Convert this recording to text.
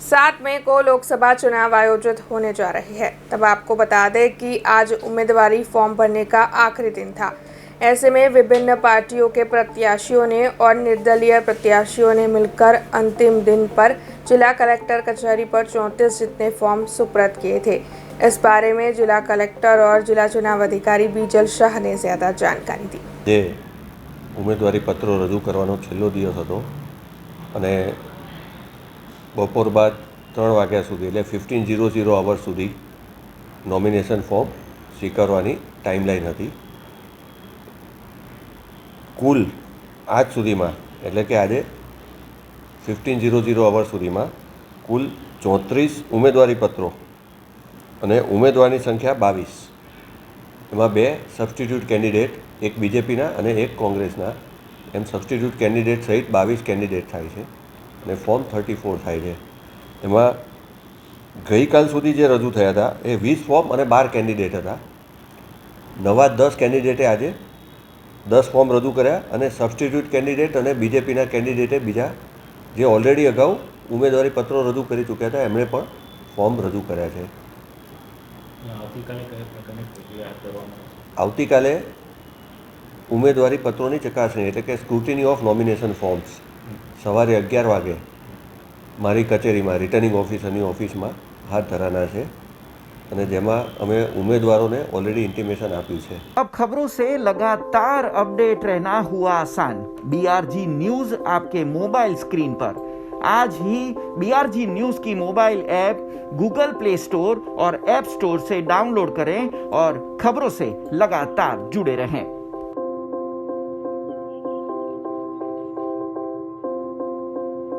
7 मई को लोकसभा चुनाव आयोजित होने जा रहे हैं। तब आपको बता दें कि आज उम्मीदवारी फॉर्म भरने का आखिरी दिन था। ऐसे में विभिन्न पार्टियों के प्रत्याशियों ने और निर्दलीय प्रत्याशियों ने मिलकर अंतिम दिन पर जिला कलेक्टर कचहरी पर 34 जितने फॉर्म सुपुर्द किए थे। इस बारे में जिला कलेक्टर और जिला चुनाव अधिकारी बीजल शाह ने ज्यादा जानकारी दी। જે ઉમેદવારી પત્રો રજૂ કરવાનો છેલ્લો દિવસ હતો અને બપોર બાદ 3 વાગ્યા સુધી એટલે 15:00 અવર્સ સુધી નોમિનેશન ફોર્મ સ્વીકારવાની ટાઈમલાઈન હતી. કુલ આજ સુધીમાં એટલે કે આજે 15:00 અવર્સ સુધીમાં કુલ 34 ઉમેદવારી પત્રો અને ઉમેદવારની સંખ્યા 22. એમાં 2 સબસ્ટિટ્યૂટ કેન્ડિડેટ, એક બીજેપીના અને એક કોંગ્રેસના, એમ સબસ્ટિટ્યૂટ કેન્ડિડેટ સહિત 22 કેન્ડિડેટ થાય છે અને ફોર્મ 34 થાય છે. એમાં ગઈકાલ સુધી જે રજૂ થયા હતા એ 20 ફોર્મ અને 12 કેન્ડિડેટ હતા. નવા 10 કેન્ડિડેટે આજે 10 ફોર્મ રજૂ કર્યા અને સબસ્ટિટ્યૂટ કેન્ડિડેટ અને બીજેપીના કેન્ડિડેટે બીજા જે ઓલરેડી અગાઉ ઉમેદવારી પત્રો રજૂ કરી ચૂક્યા હતા એમણે પણ ફોર્મ રજૂ કર્યા છે. આવતીકાલે ઉમેદવારી પત્રોની ચકાસણી એટલે કે સ્ક્રુટિની ઓફ નોમિનેશન ફોર્મ્સ સવારે 11 વાગે મારી કચેરીમાં રિટર્નિંગ ઓફિસરની ઓફિસમાં હાથ ધરાના છે અને જેમાં અમે ઉમેદવારોને ઓલરેડી ઇન્ટિમેશન આપ્યું છે. अब खबरों से लगातार अपडेट रहना हुआ आसान। BRG न्यूज आपके मोबाइल स्क्रीन पर आज ही BRG न्यूज की mobile app Google play store और ऐप स्टोर से डाउनलोड करें और खबरों से लगातार जुड़े रहें।